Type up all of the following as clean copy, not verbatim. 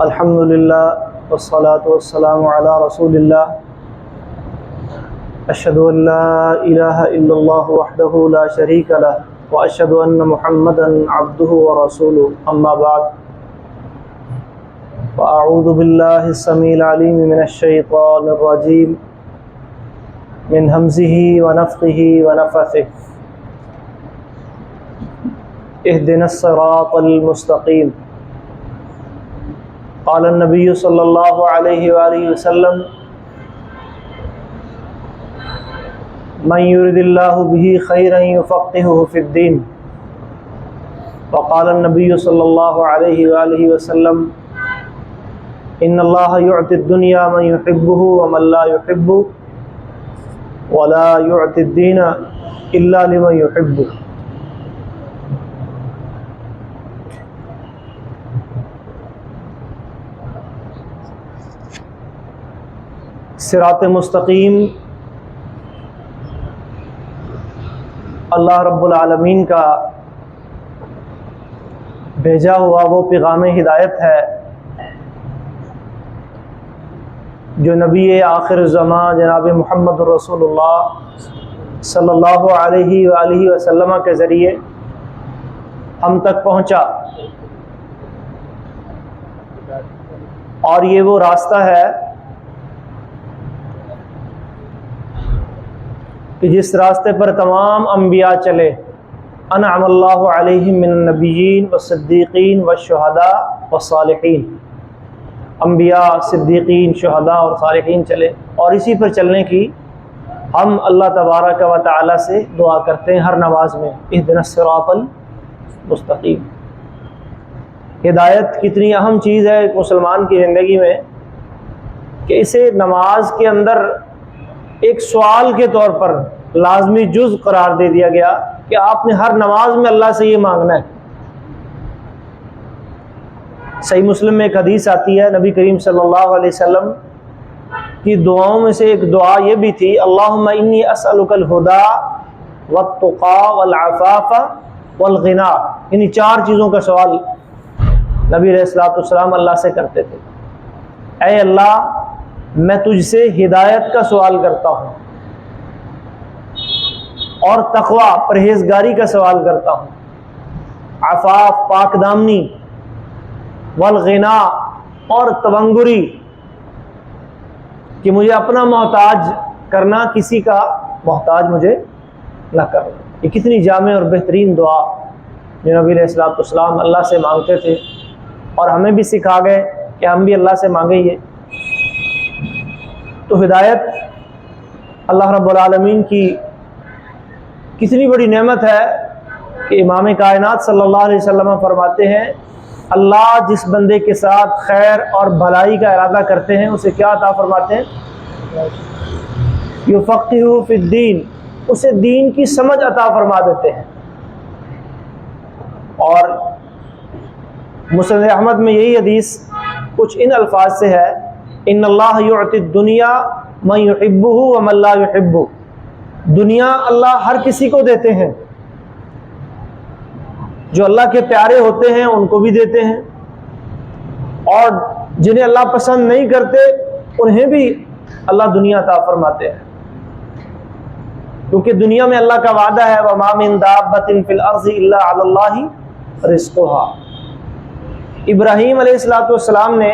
الحمد للہ والصلاة والسلام علی رسول اللہ اشہد ان لا الہ الا اللہ وحدہ لا شریک لہ واشہد ان محمدا عبدہ ورسولہ اما بعد فاعوذ باللہ السمیع العلیم من الشیطان الرجیم من ہمزہ ونفخہ ونفثہ اہدنا الصراط المستقیم قال النبی صلی اللہ علیہ وآلہ وسلم من یرد اللہ بہ خیرا یفقہہ فی الدین وقال النبی صلی اللہ علیہ وآلہ وسلم ان اللہ یعطی الدنیا من یحبہ ومن لا یحبہ ولا یعطی الدین الا لمن یحبہ۔ صراط مستقیم اللہ رب العالمین کا بھیجا ہوا وہ پیغام ہدایت ہے جو نبی آخر الزماں جناب محمد رسول اللہ صلی اللہ علیہ وآلہ وسلم کے ذریعے ہم تک پہنچا، اور یہ وہ راستہ ہے کہ جس راستے پر تمام انبیاء چلے، انعم اللہ علیہم من النبیین والصدیقین والشہداء والصالحین۔ انبیاء، صدیقین، شہداء اور صالحین چلے، اور اسی پر چلنے کی ہم اللہ تبارک و تعالی سے دعا کرتے ہیں ہر نماز میں، اہدنا الصراط المستقیم۔ ہدایت کتنی اہم چیز ہے ایک مسلمان کی زندگی میں کہ اسے نماز کے اندر ایک سوال کے طور پر لازمی جز قرار دے دیا گیا کہ آپ نے ہر نماز میں اللہ سے یہ مانگنا ہے۔ صحیح مسلم میں ایک حدیث آتی ہے، نبی کریم صلی اللہ علیہ وسلم کی دعاؤں میں سے ایک دعا یہ بھی تھی، اللہم انی اسألک الہدی والتقی والعفاف والغنی۔ یعنی چار چیزوں کا سوال نبی علیہ السلام اللہ سے کرتے تھے۔ اے اللہ، میں تجھ سے ہدایت کا سوال کرتا ہوں، اور تقوی پرہیزگاری کا سوال کرتا ہوں، عفاف پاک دامنی، والغنا اور تبنگری کہ مجھے اپنا محتاج کرنا، کسی کا محتاج مجھے نہ کرنا۔ یہ کتنی جامع اور بہترین دعا جو نبی علیہ السلام اللہ سے مانگتے تھے، اور ہمیں بھی سکھا گئے کہ ہم بھی اللہ سے مانگیں یہ۔ تو ہدایت اللہ رب العالمین کی کتنی بڑی نعمت ہے کہ امام کائنات صلی اللہ علیہ وسلم فرماتے ہیں اللہ جس بندے کے ساتھ خیر اور بھلائی کا ارادہ کرتے ہیں اسے کیا عطا فرماتے ہیں؟ یفقہہ فی الدین، اسے دین کی سمجھ عطا فرما دیتے ہیں۔ اور مسند احمد میں یہی حدیث کچھ ان الفاظ سے ہے، ان اللہ یعطی الدنیا من یحبہ ومن لا یحبہ۔ دنیا اللہ ہر کسی کو دیتے ہیں، جو اللہ کے پیارے ہوتے ہیں ان کو بھی دیتے ہیں، اور جنہیں اللہ پسند نہیں کرتے انہیں بھی اللہ دنیا عطا فرماتے ہیں، کیونکہ دنیا میں اللہ کا وعدہ ہے وَمَا مِن دَابَّةٍ فِي الْأَرْضِ إِلَّا عَلَى اللَّهِ رِزْقُهَا۔ ابراہیم علیہ السلام نے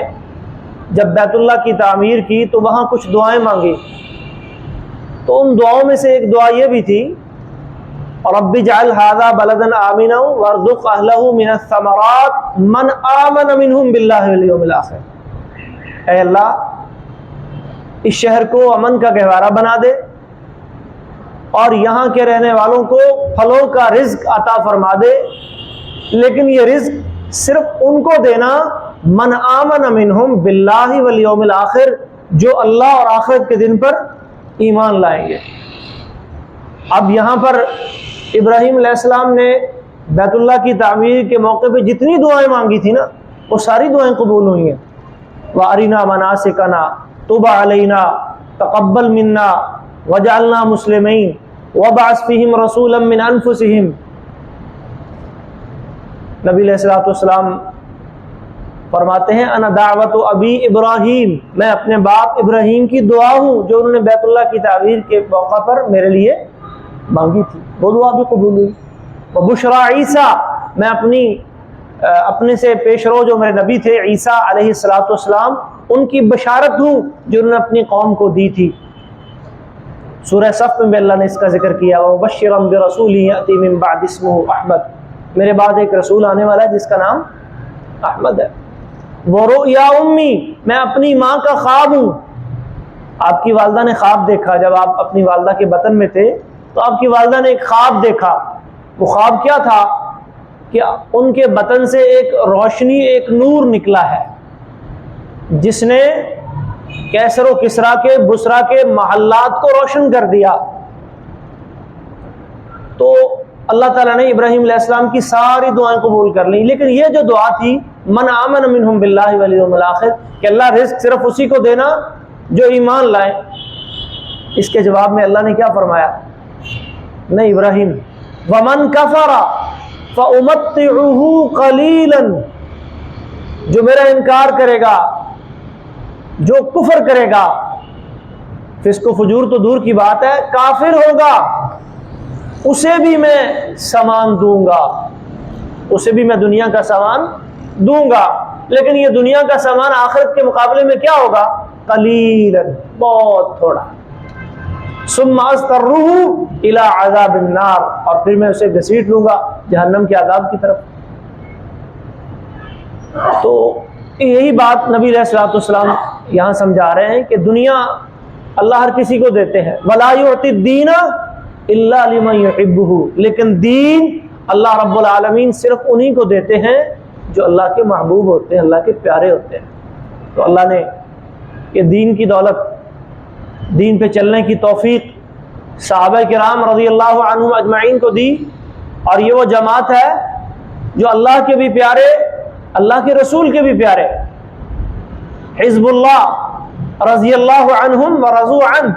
جب بیت اللہ کی تعمیر کی تو وہاں کچھ دعائیں مانگی، تو ان دعاؤں میں سے ایک دعا یہ بھی تھی، رب اجعل هذا بلدا آمنا وارزق اہلہ من الثمرات من آمن منہم باللہ والیوم الآخر۔ اے اللہ، اس شہر کو امن کا گہوارہ بنا دے، اور یہاں کے رہنے والوں کو پھلوں کا رزق عطا فرما دے، لیکن یہ رزق صرف ان کو دینا من آمن منہم باللہ والیوم الآخر، جو اللہ اور آخرت کے دن پر ایمان لائیں گے۔ اب یہاں پر ابراہیم علیہ السلام نے بیت اللہ کی تعمیر کے موقع پہ جتنی دعائیں مانگی تھی نا، وہ ساری دعائیں قبول ہوئی ہیں۔ وَأَرِنَا مَنَاسِكَنَا تُبْ عَلَيْنَا تَقَبَّلْ مِنَّا وَاجْعَلْنَا مُسْلِمِينَ وَابْعَثْ فِيهِمْ رَسُولًا مِّنْ أَنفُسِهِمْ۔ نبی علیہ السلام فرماتے ہیں انا دعوت ابی ابراہیم، میں اپنے باپ ابراہیم کی دعا ہوں جو انہوں نے بیت اللہ کی تعمیر کے موقع پر میرے لیے مانگی تھی، وہ دعا بھی قبول ہوئی۔ وبشرا عیسیٰ، میں اپنے سے پیش رو جو میرے نبی تھے عیسیٰ علیہ السلام، ان کی بشارت ہوں جو انہوں نے اپنی قوم کو دی تھی۔ سورہ صف میں بھی اللہ نے اس کا ذکر کیا، وبشرا برسول یأتی من بعد اسمہ احمد، میرے بعد ایک رسول آنے والا ہے جس کا نام احمد ہے۔ ورؤیا امی، میں اپنی ماں کا خواب ہوں، آپ کی والدہ نے خواب دیکھا، جب آپ اپنی والدہ کے بطن میں تھے تو آپ کی والدہ نے ایک خواب دیکھا۔ وہ خواب کیا تھا کہ ان کے بطن سے ایک روشنی، ایک نور نکلا ہے جس نے کیسر و کسرا کے، بسرا کے محلات کو روشن کر دیا۔ تو اللہ تعالیٰ نے ابراہیم علیہ السلام کی ساری دعائیں قبول کر لیں، لیکن یہ جو دعا تھی من آمن منہم باللہ والیوم الآخر، کہ اللہ رزق صرف اسی کو دینا جو ایمان لائے، اس کے جواب میں اللہ نے کیا فرمایا؟ نہیں ابراہیم، ومن کفر فأمتعہ قلیلا، جو میرا انکار کرے گا، جو کفر کرے گا، فسق و فجور تو دور کی بات ہے، کافر ہوگا، اسے بھی میں سامان دوں گا، اسے بھی میں دنیا کا سامان دوں گا، لیکن یہ دنیا کا سامان آخرت کے مقابلے میں کیا ہوگا؟ قلیلا، بہت تھوڑا۔ ثم اضطرہ الی عذاب النار، اور پھر میں اسے گھسیٹ لوں گا جہنم کے عذاب کی طرف۔ تو یہی بات نبی علیہ الصلوۃ والسلام یہاں سمجھا رہے ہیں کہ دنیا اللہ ہر کسی کو دیتے ہیں، ولا یعطی الدین الا لمن یحبہ، لیکن دین اللہ رب العالمین صرف انہی کو دیتے ہیں جو اللہ کے محبوب ہوتے ہیں، اللہ کے پیارے ہوتے ہیں۔ تو اللہ نے یہ دین کی دولت، دین پہ چلنے کی توفیق صحابہ کرام رضی اللہ عنہم اجمعین کو دی، اور یہ وہ جماعت ہے جو اللہ کے بھی پیارے، اللہ کے رسول کے بھی پیارے، حزب اللہ رضی اللہ عنہم ورضوا عنہ،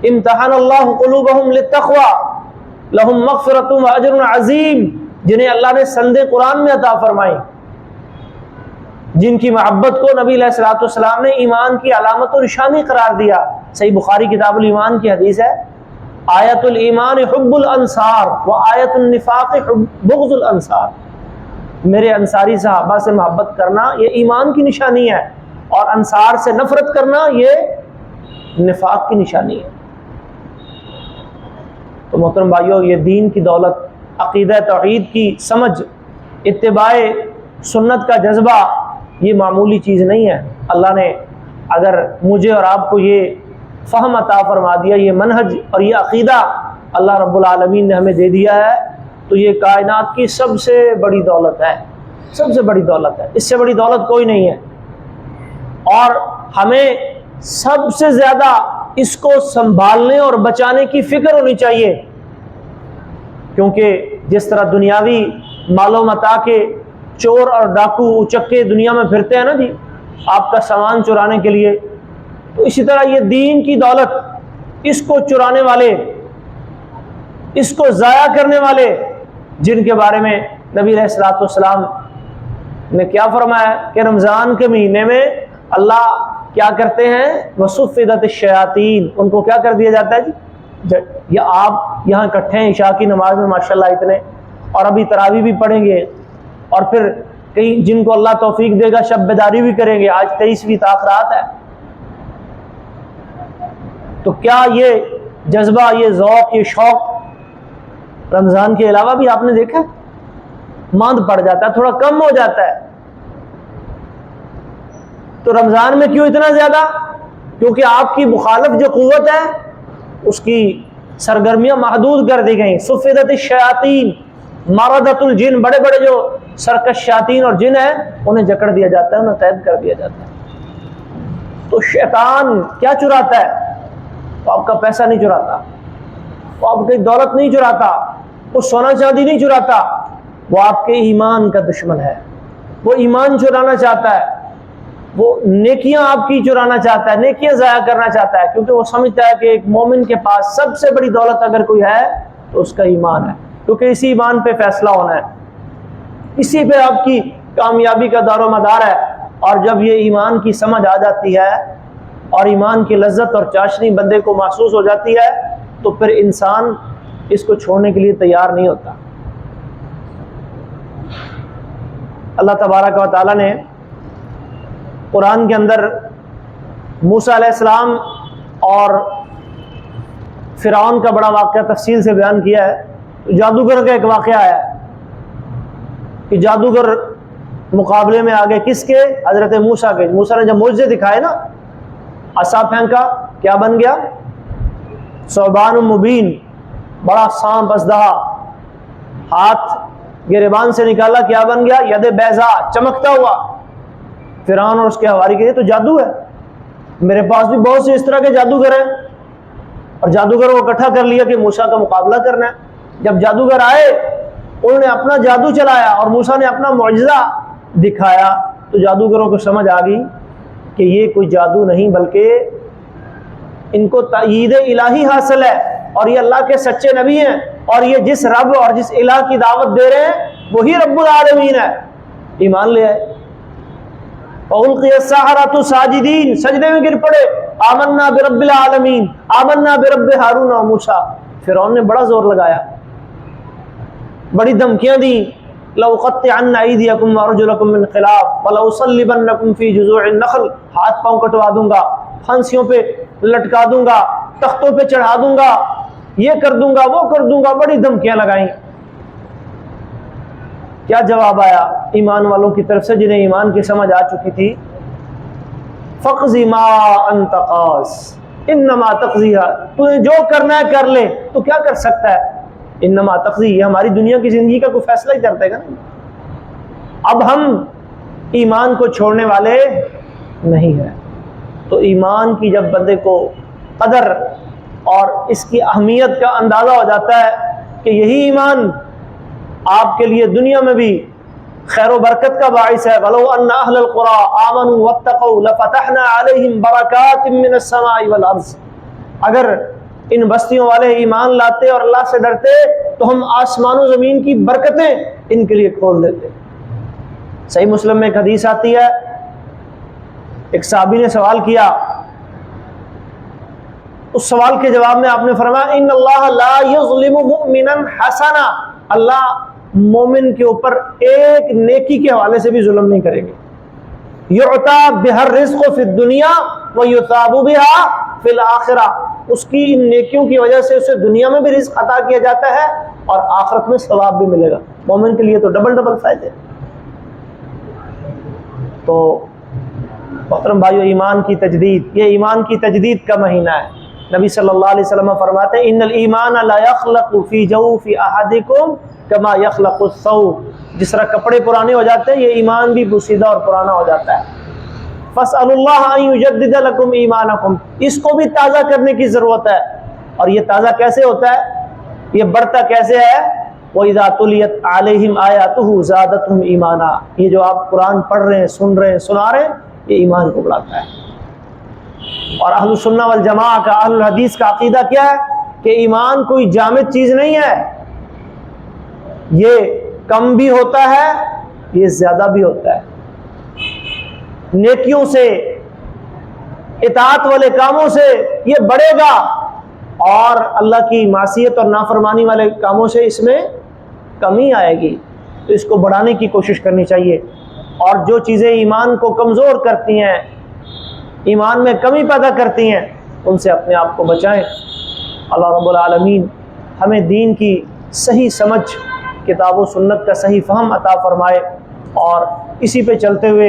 امتحن اللہ قلوبہم للتقوی لہم مغفرۃ واجر عظیم، جنہیں اللہ نے سند قرآن میں عطا فرمائی، جن کی محبت کو نبی علیہ الصلوۃ والسلام نے ایمان کی علامت و نشانی قرار دیا۔ صحیح بخاری کتاب الایمان کی حدیث ہے، آیت الایمان حب الانصار و آیت النفاق بغض الانصار، میرے انصاری صحابہ سے محبت کرنا یہ ایمان کی نشانی ہے، اور انصار سے نفرت کرنا یہ نفاق کی نشانی ہے۔ تو محترم بھائیو، یہ دین کی دولت، عقیدہ توحید کی سمجھ، اتباع سنت کا جذبہ، یہ معمولی چیز نہیں ہے۔ اللہ نے اگر مجھے اور آپ کو یہ فہم عطا فرما دیا، یہ منہج اور یہ عقیدہ اللہ رب العالمین نے ہمیں دے دیا ہے، تو یہ کائنات کی سب سے بڑی دولت ہے، سب سے بڑی دولت ہے، اس سے بڑی دولت کوئی نہیں ہے۔ اور ہمیں سب سے زیادہ اس کو سنبھالنے اور بچانے کی فکر ہونی چاہیے، کیونکہ جس طرح دنیاوی مال و متاع کے چور اور ڈاکو اچکے دنیا میں پھرتے ہیں نا جی آپ کا سامان چرانے کے لیے، تو اسی طرح یہ دین کی دولت، اس کو چرانے والے، اس کو ضائع کرنے والے، جن کے بارے میں نبی علیہ الصلوۃ والسلام نے کیا فرمایا کہ رمضان کے مہینے میں اللہ کیا کرتے ہیں؟ وصفدت الشیاطین، ان کو کیا کر دیا جاتا ہے جی؟ یہ آپ یہاں اکٹھے ہیں عشاء کی نماز میں ماشاءاللہ اتنے، اور ابھی تراویح بھی پڑھیں گے، اور پھر کئی جن کو اللہ توفیق دے گا شب بیداری بھی کریں گے، آج 23ویں تاخرات ہے۔ تو کیا یہ جذبہ، یہ ذوق، یہ شوق رمضان کے علاوہ بھی آپ نے دیکھا ماند پڑ جاتا ہے، تھوڑا کم ہو جاتا ہے؟ تو رمضان میں کیوں اتنا زیادہ؟ کیونکہ آپ کی مخالف جو قوت ہے اس کی سرگرمیاں محدود کر دی گئیں۔ صفدت الشیاطین، مردۃ الجن، بڑے بڑے جو سرکش شیاطین اور جن ہیں انہیں جکڑ دیا جاتا ہے، انہیں قید کر دیا جاتا ہے۔ تو شیطان کیا چراتا ہے؟ وہ آپ کا پیسہ نہیں چراتا، وہ آپ کی دولت نہیں چراتا، وہ سونا چاندی نہیں چراتا، وہ آپ کے ایمان کا دشمن ہے، وہ ایمان چرانا چاہتا ہے، وہ نیکیاں آپ کی چرانا چاہتا ہے، نیکیاں ضائع کرنا چاہتا ہے، کیونکہ وہ سمجھتا ہے کہ ایک مومن کے پاس سب سے بڑی دولت اگر کوئی ہے تو اس کا ایمان ہے، کیونکہ اسی ایمان پہ فیصلہ ہونا ہے، اسی پہ آپ کی کامیابی کا دار و مدار ہے، اور جب یہ ایمان کی سمجھ آ جاتی ہے اور ایمان کی لذت اور چاشنی بندے کو محسوس ہو جاتی ہے تو پھر انسان اس کو چھوڑنے کے لیے تیار نہیں ہوتا۔ اللہ تبارک و تعالیٰ نے قرآن کے اندر موسیٰ علیہ السلام اور فرعون کا بڑا واقعہ تفصیل سے بیان کیا ہے۔ جادوگر کا ایک واقعہ آیا ہے کہ جادوگر مقابلے میں آگے کس کے؟ حضرت موسیٰ کے۔ موسیٰ نے جب معجزے دکھائے نا، عصا پھینکا، کیا بن گیا؟ ثعبان مبین، بڑا سانپ ازدہا۔ ہاتھ گریبان سے نکالا، کیا بن گیا؟ ید بیضا، چمکتا ہوا۔ فرعون اور اس کے حواری کے، یہ تو جادو ہے، میرے پاس بھی بہت سے اس طرح کے جادوگر ہیں، اور جادوگروں کو اکٹھا کر لیا کہ موسیٰ کا مقابلہ کرنا ہے۔ جب جادوگر آئے انہوں نے اپنا جادو چلایا اور موسیٰ نے اپنا معجزہ دکھایا، تو جادوگروں کو سمجھ آ گئی کہ یہ کوئی جادو نہیں بلکہ ان کو تائید الہی حاصل ہے، اور یہ اللہ کے سچے نبی ہیں، اور یہ جس رب اور جس الہ کی دعوت دے رہے ہیں وہی رب العالمین ہے۔ ایمان لے آئے۔ فَأُلْقِيَ السَّحَرَةُ سَاجِدِينَ، سجدے میں گر پڑے، آمنا برب العالمین، آمنا برب ہارون و موسیٰ۔ فرعون نے بڑا زور لگایا، بڑی دھمکیاں دی، لَأُقَطِّعَنَّ أَيْدِيَكُمْ وَأَرْجُلَكُمْ مِنْ خِلَافٍ وَلَأُصَلِّبَنَّكُمْ فِي جُذُوعِ النَّخْلِ، ہاتھ پاؤں کٹوا دوں گا، پھانسیوں پہ لٹکا دوں گا، تختوں پہ چڑھا دوں گا، یہ کر دوں گا، وہ کر دوں گا، بڑی دھمکیاں لگائیں۔ کیا جواب آیا ایمان والوں کی طرف سے جنہیں ایمان کی سمجھ آ چکی تھی؟ فَقْضِ مَا أَنْتَ قَاضٍ إِنَّمَا تَقْضِيهَا، تو نے جو کرنا ہے کر لے، تو کیا کر سکتا ہے؟ انما تقضی، یہ ہماری دنیا کی زندگی کا کوئی فیصلہ ہی کرتے گا نہیں۔ اب ہم ایمان کو چھوڑنے والے نہیں ہیں۔ تو ایمان کی جب بندے کو قدر اور اس کی اہمیت کا اندازہ ہو جاتا ہے کہ یہی ایمان آپ کے لیے دنیا میں بھی خیر و برکت کا باعث ہے۔ وَلَوْ أَنَّ أَهْلَ الْقُرَىٰ آمَنُوا وَاتَّقَوْا لَفَتَحْنَا عَلَيْهِمْ بَرَكَاتٍ مِّنَ السَّمَاءِ وَالْأَرْضِ، اگر ان بستیوں والے ایمان لاتے اور اللہ سے ڈرتے تو ہم آسمان و زمین کی برکتیں ان کے لیے کھول دیتے۔ صحیح مسلم میں ایک حدیث آتی ہے، ایک صحابی نے سوال کیا، اس سوال کے جواب میں آپ نے فرمایا ان اللہ لا یظلم مؤمنا حسنا، اللہ مومن کے اوپر ایک نیکی کے حوالے سے بھی ظلم نہیں کریں گے۔ یعطا بها الرزق فی الدنیا ویثاب بها فی الآخرہ، اس کی ان نیکیوں کی وجہ سے اسے دنیا میں بھی رزق عطا کیا جاتا ہے اور آخرت میں ثواب بھی ملے گا۔ مومن کے لیے تو ڈبل ڈبل فائدے۔ تو محترم بھائیو، ایمان کی تجدید، یہ ایمان کی تجدید کا مہینہ ہے۔ نبی صلی اللہ علیہ وسلم فرماتے ہیں ان الایمان لا یخلق فی جوف احدکم کما یخلق الثوب، جس طرح کپڑے پرانے ہو جاتے ہیں یہ ایمان بھی بوسیدہ اور پرانا ہو جاتا ہے۔ فَاسْأَلُوا اللَّهَ أَن يُجَدِّدَ لَكُمْ إِيمَانَكُمْ، اس کو بھی تازہ کرنے کی ضرورت ہے۔ اور یہ تازہ کیسے ہوتا ہے، یہ بڑھتا کیسے ہے؟ وَإِذَا تُلِيَتْ عَلَيْهِمْ آيَاتُهُ زَادَتْهُمْ إِيمَانًا، یہ جو آپ قرآن پڑھ رہے ہیں، سن رہے ہیں، سنا رہے ہیں، یہ ایمان کو بڑھاتا ہے۔ اور اہل السنہ والجماعہ کا، اہل الحدیث کا عقیدہ کیا ہے کہ ایمان کوئی جامد چیز نہیں ہے، یہ کم بھی ہوتا ہے، یہ زیادہ بھی ہوتا ہے۔ نیکیوں سے، اطاعت والے کاموں سے یہ بڑھے گا، اور اللہ کی معصیت اور نافرمانی والے کاموں سے اس میں کمی آئے گی۔ تو اس کو بڑھانے کی کوشش کرنی چاہیے، اور جو چیزیں ایمان کو کمزور کرتی ہیں، ایمان میں کمی پیدا کرتی ہیں، ان سے اپنے آپ کو بچائیں۔ اللہ رب العالمین ہمیں دین کی صحیح سمجھ، کتاب و سنت کا صحیح فہم عطا فرمائے، اور اسی پہ چلتے ہوئے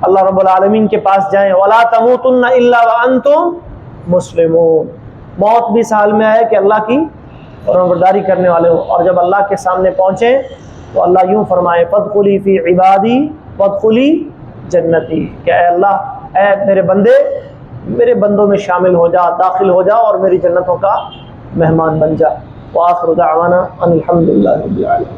اللہ رب العالمین کے پاس جائیں۔ وَلَا تَمُوتُنَّ إِلَّا وَأَنْتُمْ مُسْلِمُونَ، موت بھی اس حال میں آئے کہ اللہ کی فرمانبرداری کرنے والے ہوں، اور جب اللہ کے سامنے پہنچیں تو اللہ یوں فرمائے فَادْخُلِي فِي عِبَادِي وَادْخُلِي جنتی، کہ اے اللہ، اے میرے بندے، میرے بندوں میں شامل ہو جا، داخل ہو جا، اور میری جنتوں کا مہمان بن جا۔ وآخر دعوانا ان الحمد للہ رب العالمین۔